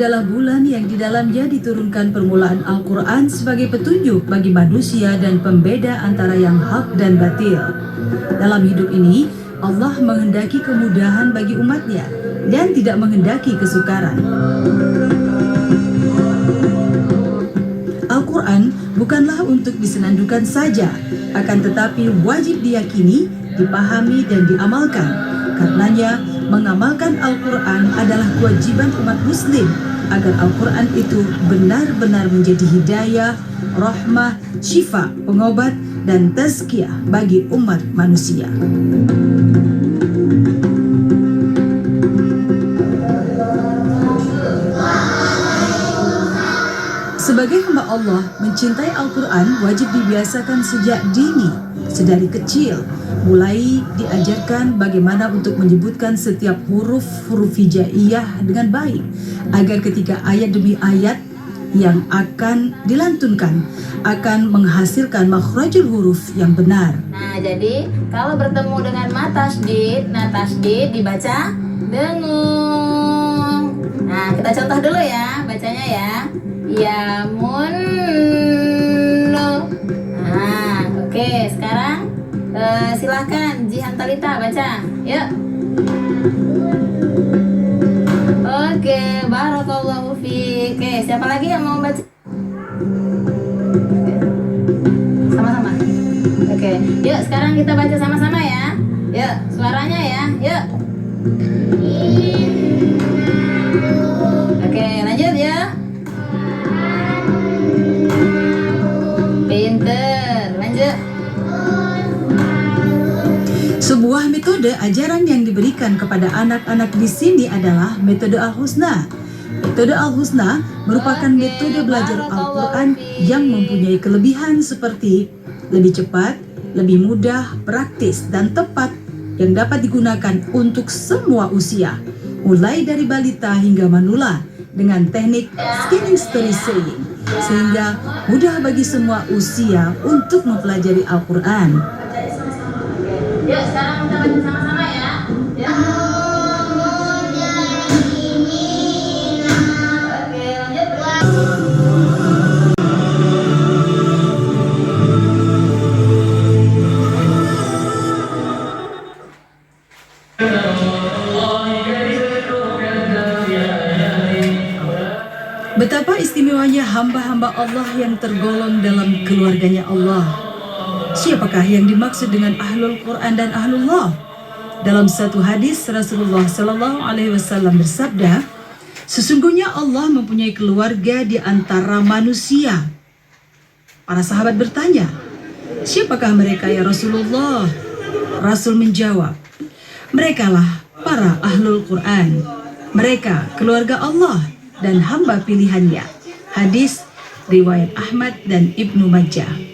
adalah bulan yang di dalamnya diturunkan permulaan Al-Quran sebagai petunjuk bagi manusia dan pembeda antara yang hak dan batil. Dalam hidup ini, Allah menghendaki kemudahan bagi umatnya dan tidak menghendaki kesukaran. Al-Quran bukanlah untuk disenandungkan saja, akan tetapi wajib diyakini, dipahami dan diamalkan. Karenanya, mengamalkan Al-Quran adalah kewajiban umat muslim agar Al-Quran itu benar-benar menjadi hidayah, rahmah, syifa, pengobat, dan tazkiyah bagi umat manusia. Sebagai hamba Allah, mencintai Al-Quran wajib dibiasakan sejak dini, sedari kecil. Mulai diajarkan bagaimana untuk menyebutkan setiap huruf hijaiyah dengan baik, agar ketika ayat demi ayat yang akan dilantunkan akan menghasilkan makhrajul huruf yang benar. Nah, jadi kalau bertemu dengan ma tasydid, tasydid dibaca dengung. Nah, kita contoh dulu ya, bacanya ya. Yamun. Nah, oke, sekarang silahkan Jihan Talita baca, yuk. Oke, barakallahu fiik. Oke, siapa lagi yang mau baca? Sama-sama. Oke, yuk sekarang kita baca sama-sama ya. Yuk, suaranya ya, yuk. Oke, lanjut ya. Pinter, lanjut. Sebuah metode ajaran yang diberikan kepada anak-anak di sini adalah metode Al-Husna. Metode Al-Husna merupakan metode belajar Al-Quran yang mempunyai kelebihan seperti lebih cepat, lebih mudah, praktis, dan tepat yang dapat digunakan untuk semua usia, mulai dari balita hingga manula, dengan teknik skinning story saying, sehingga mudah bagi semua usia untuk mempelajari Al-Quran. Yuk sekarang kita baca sama-sama ya. Ya. Oke, lanjut. Betapa istimewanya hamba-hamba Allah yang tergolong dalam keluarganya Allah. Siapakah yang dimaksud dengan Ahlul Quran dan Ahlullah? Dalam satu hadis Rasulullah Sallallahu Alaihi Wasallam bersabda, sesungguhnya Allah mempunyai keluarga di antara manusia. Para sahabat bertanya, siapakah mereka ya Rasulullah? Rasul menjawab, merekalah para Ahlul Quran. Mereka keluarga Allah dan hamba pilihannya. Hadis riwayat Ahmad dan Ibnu Majah.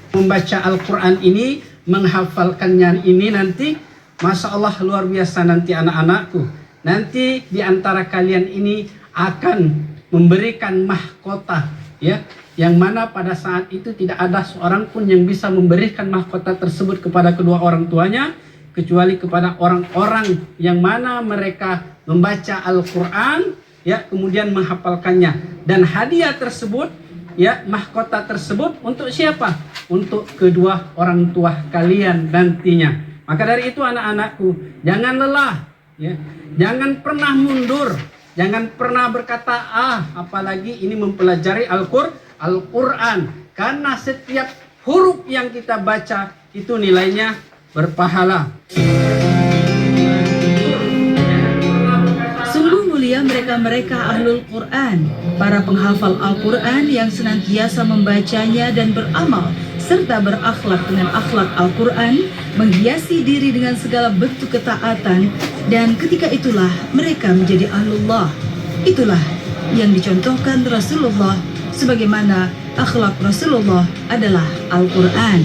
Membaca Al-Quran ini, menghafalkannya ini nanti, Masya Allah luar biasa nanti anak-anakku. Nanti di antara kalian ini akan memberikan mahkota, ya, yang mana pada saat itu tidak ada seorang pun yang bisa memberikan mahkota tersebut kepada kedua orang tuanya, kecuali kepada orang-orang yang mana mereka membaca Al-Quran, ya, kemudian menghafalkannya. Dan hadiah tersebut, ya, mahkota tersebut untuk siapa? Untuk kedua orang tua kalian nantinya. Maka dari itu anak-anakku, jangan lelah, ya, jangan pernah mundur, jangan pernah berkata apalagi ini mempelajari Al-Quran, karena setiap huruf yang kita baca itu nilainya berpahala. Mereka Ahlul Quran, para penghafal Al-Quran yang senantiasa membacanya dan beramal, serta berakhlak dengan akhlak Al-Quran, menghiasi diri dengan segala bentuk ketaatan, dan ketika itulah mereka menjadi Ahlullah. Itulah yang dicontohkan Rasulullah, sebagaimana akhlak Rasulullah adalah Al-Quran.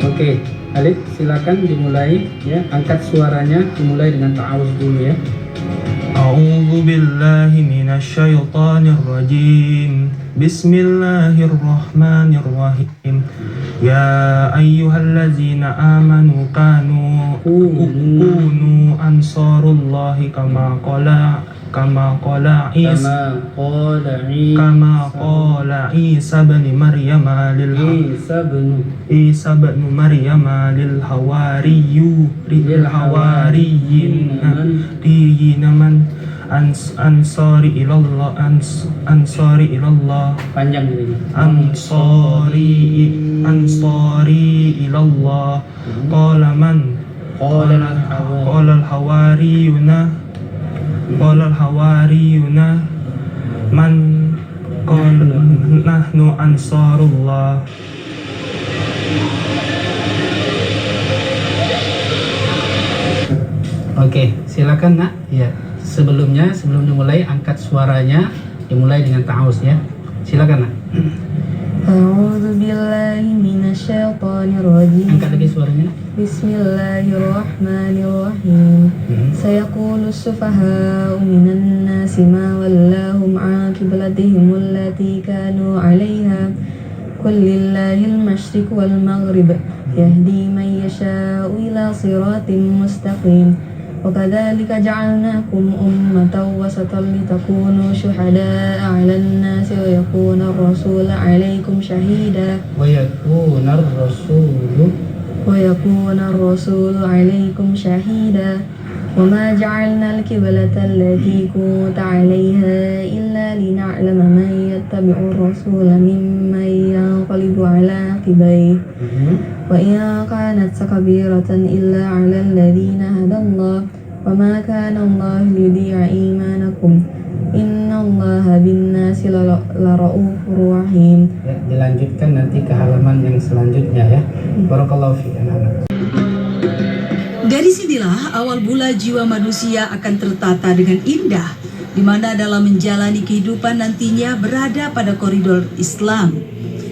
Oke. Alif, silakan dimulai, ya, angkat suaranya, dimulai dengan ta'awuz dulu ya. A'udzu billahi minasyaitonir rajim. Bismillahirrahmanirrahim. Ya ayyuhallazina amanu kunu ansarullahi kama qala Isa bin Maryam lil hawariyin man ansari ilallah Panjang ini. ansari ilallah qala al hawariyuna man qala nahnu ansarullah. Oke, silakan nak. Ya, sebelum dimulai angkat suaranya, dimulai dengan ta'awuz ya. Silakan nak. A'udzu billahi minasyaitonir rajim. Angkat lagi suaranya. Bismillahirrahmanirrahim. Sayaqulu sufaha'u minan nasi ma wallahum 'an qiblatihim allati kanu 'alaiha. Qul lillahil masyriq wal maghrib yahdi man yasha'u ila siratim mustaqim. وكذلك جعلناكم أمة وسطا لتكونوا شهداء على الناس ويكون الرسول عليكم شهيدا ويكون الرسول عليكم شهيدا وما جعلنا القبلة التي كنت عليها إلا لنعلم من يتبع الرسول ممن ينقلب على عقبيه وإن كانت كبيرة إلا على الذين هدى الله وما كان الله ليضيع إيمانكم إن الله بالناس لرؤوف رحيم. Ya, dilanjutkan nanti ke halaman yang selanjutnya ya. Barakallahu fiik anak-anak. Dari sinilah awal mula jiwa manusia akan tertata dengan indah, di mana dalam menjalani kehidupan nantinya berada pada koridor Islam.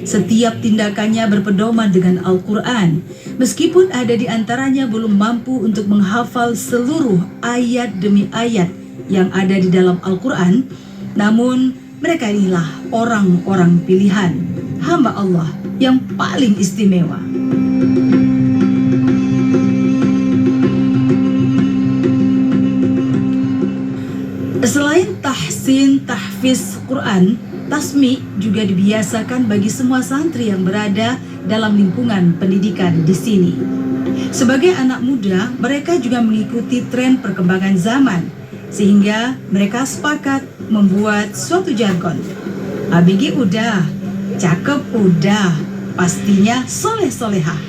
Setiap tindakannya berpedoman dengan Al-Quran, meskipun ada di antaranya belum mampu untuk menghafal seluruh ayat demi ayat yang ada di dalam Al-Quran, namun mereka inilah orang-orang pilihan, hamba Allah yang paling istimewa. Selain tahsin tahfiz Quran, tasmi juga dibiasakan bagi semua santri yang berada dalam lingkungan pendidikan di sini. Sebagai anak muda, mereka juga mengikuti tren perkembangan zaman, sehingga mereka sepakat membuat suatu jargon. ABG udah, cakep udah, pastinya soleh-solehah,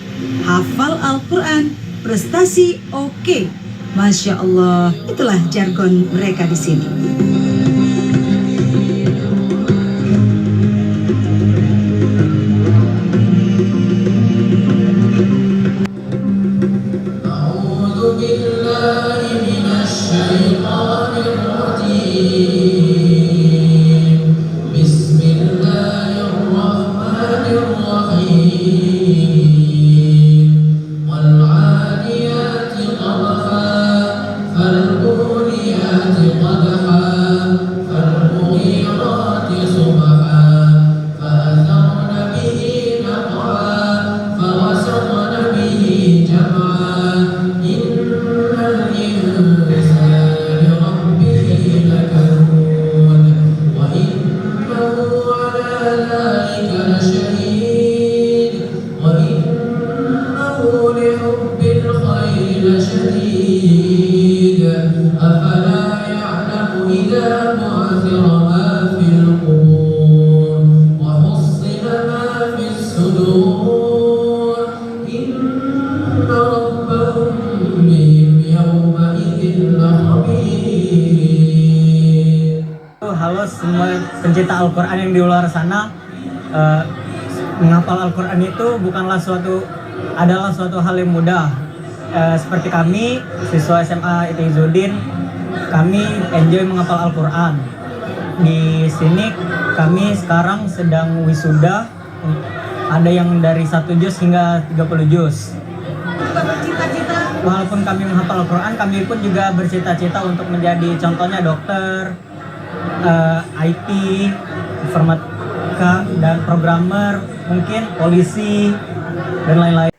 hafal Al-Quran, prestasi oke. Masya Allah, itulah jargon mereka di sini. Halo semua pencinta Al-Quran yang di luar sana, menghafal Al-Quran itu adalah suatu hal yang mudah. Seperti kami, siswa SMA ITI Izzuddin, kami enjoy menghafal Al-Quran. Di sini kami sekarang sedang wisuda, ada yang dari 1 juz hingga 30 juz. Walaupun kami menghafal Al-Quran, kami pun juga bercita-cita untuk menjadi contohnya dokter, IT, dan programmer, mungkin polisi dan lain-lain.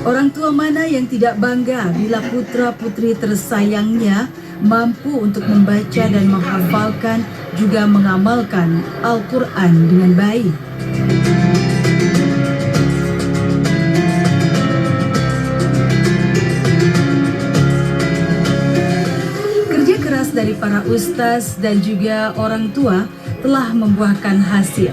Orang tua mana yang tidak bangga bila putra-putri tersayangnya mampu untuk membaca dan menghafalkan juga mengamalkan Al-Quran dengan baik. Kerja keras dari para ustaz dan juga orang tua telah membuahkan hasil.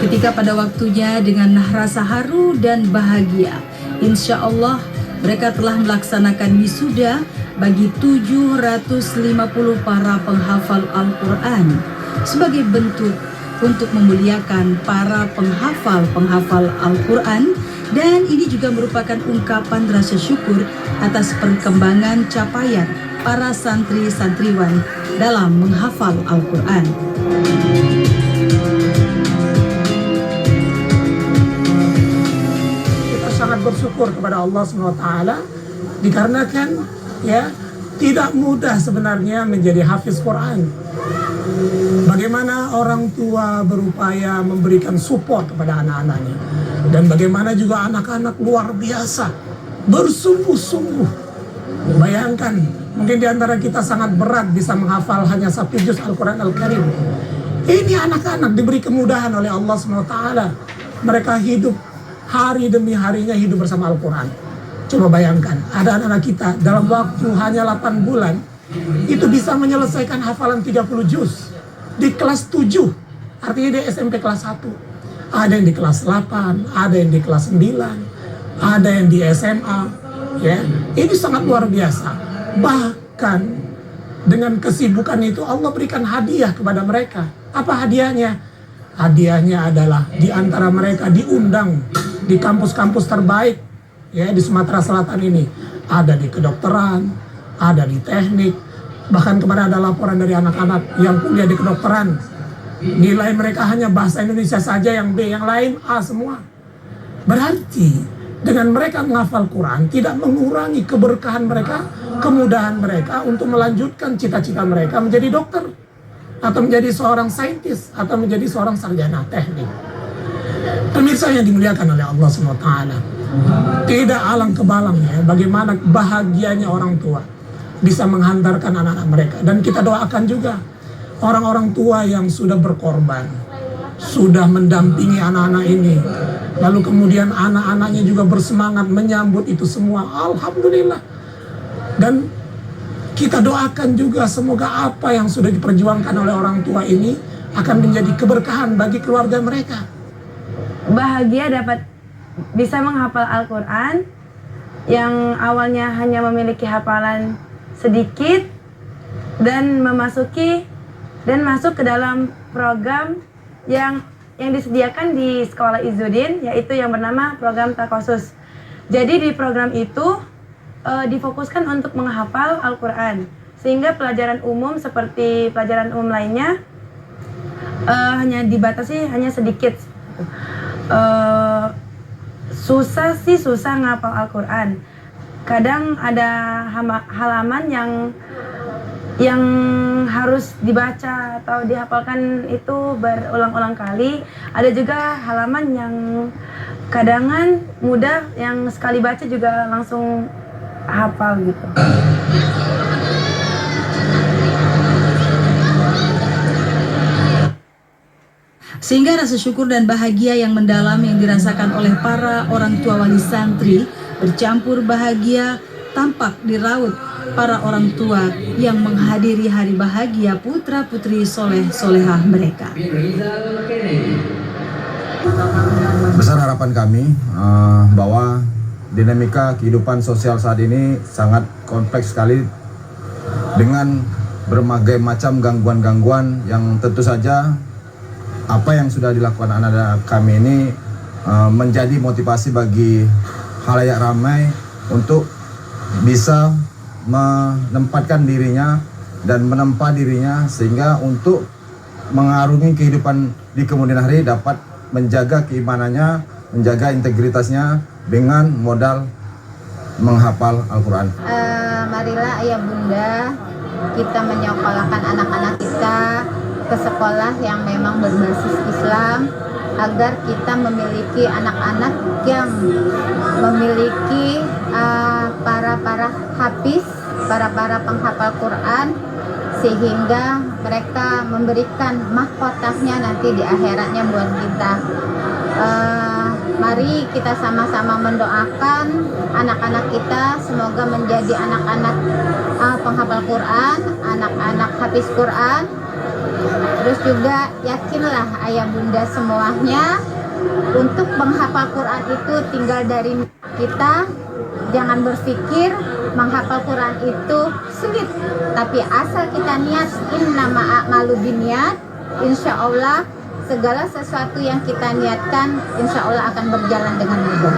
Ketika pada waktunya dengan rasa haru dan bahagia, insya Allah mereka telah melaksanakan wisuda bagi 750 para penghafal Al-Quran sebagai bentuk untuk memuliakan para penghafal Al-Quran, dan ini juga merupakan ungkapan rasa syukur atas perkembangan capaian para santri-santriwan dalam menghafal Al-Quran. Sangat bersyukur kepada Allah SWT dikarenakan ya tidak mudah sebenarnya menjadi hafiz Quran. Bagaimana orang tua berupaya memberikan support kepada anak-anaknya, dan bagaimana juga anak-anak luar biasa bersungguh-sungguh. Bayangkan, mungkin di antara kita sangat berat bisa menghafal hanya 1 juz Al-Quran Al-Karim. Ini anak-anak diberi kemudahan oleh Allah SWT. Mereka hidup hari demi harinya hidup bersama Al-Quran. Coba bayangkan, ada anak-anak kita dalam waktu hanya 8 bulan itu bisa menyelesaikan hafalan 30 juz di kelas 7. Artinya di SMP kelas 1. Ada yang di kelas 8, ada yang di kelas 9, ada yang di SMA. Ya, ini sangat luar biasa. Bahkan dengan kesibukan itu Allah berikan hadiah kepada mereka. Apa hadiahnya? Hadiahnya adalah di antara mereka diundang di kampus-kampus terbaik ya di Sumatera Selatan ini. Ada di kedokteran, ada di teknik. Bahkan kemarin ada laporan dari anak-anak yang kuliah di kedokteran. Nilai mereka hanya bahasa Indonesia saja yang B, yang lain A semua. Berarti dengan mereka menghafal Quran tidak mengurangi keberkahan mereka, kemudahan mereka untuk melanjutkan cita-cita mereka menjadi dokter, atau menjadi seorang saintis, atau menjadi seorang sarjana teknik. Pemirsa yang dimuliakan oleh Allah SWT, tidak alang kebalang ya bagaimana bahagianya orang tua bisa menghantarkan anak-anak mereka. Dan kita doakan juga orang-orang tua yang sudah berkorban, sudah mendampingi anak-anak ini, lalu kemudian anak-anaknya juga bersemangat menyambut itu semua. Alhamdulillah. Dan kita doakan juga semoga apa yang sudah diperjuangkan oleh orang tua ini akan menjadi keberkahan bagi keluarga mereka. Bahagia dapat bisa menghafal Al-Quran yang awalnya hanya memiliki hafalan sedikit dan masuk ke dalam program yang disediakan di Sekolah Izzuddin, yaitu yang bernama program Takhosus. Jadi di program itu difokuskan untuk menghafal Al-Quran, sehingga pelajaran umum seperti pelajaran umum lainnya hanya dibatasi hanya sedikit. Susah ngapal Al-Quran. Kadang ada halaman yang harus dibaca atau dihafalkan itu berulang-ulang kali. Ada juga halaman yang kadangan mudah, yang sekali baca juga langsung hafal gitu. Sehingga rasa syukur dan bahagia yang mendalam yang dirasakan oleh para orang tua wali santri bercampur bahagia tampak di raut para orang tua yang menghadiri hari bahagia putra-putri soleh-solehah mereka. Besar harapan kami bahwa dinamika kehidupan sosial saat ini sangat kompleks sekali dengan berbagai macam gangguan-gangguan yang tentu saja apa yang sudah dilakukan anak-anak kami ini menjadi motivasi bagi khalayak ramai untuk bisa menempatkan dirinya dan menempa dirinya, sehingga untuk mengarungi kehidupan di kemudian hari, dapat menjaga keimanannya, menjaga integritasnya dengan modal menghafal Al-Quran. Marilah ayah bunda kita menyekolahkan anak-anak kita ke sekolah yang memang berbasis Islam, agar kita memiliki anak-anak yang memiliki para hafiz, para penghafal Quran, sehingga mereka memberikan mahkotahnya nanti di akhiratnya buat kita. Mari kita sama-sama mendoakan anak-anak kita semoga menjadi anak-anak penghafal Quran, anak-anak hafiz Quran. Terus juga yakinlah ayah bunda semuanya, untuk menghafal Quran itu tinggal dari kita. Jangan berpikir menghafal Quran itu sulit, tapi asal kita niat, innama a'malu binniyat, insya Allah segala sesuatu yang kita niatkan insya Allah akan berjalan dengan mudah.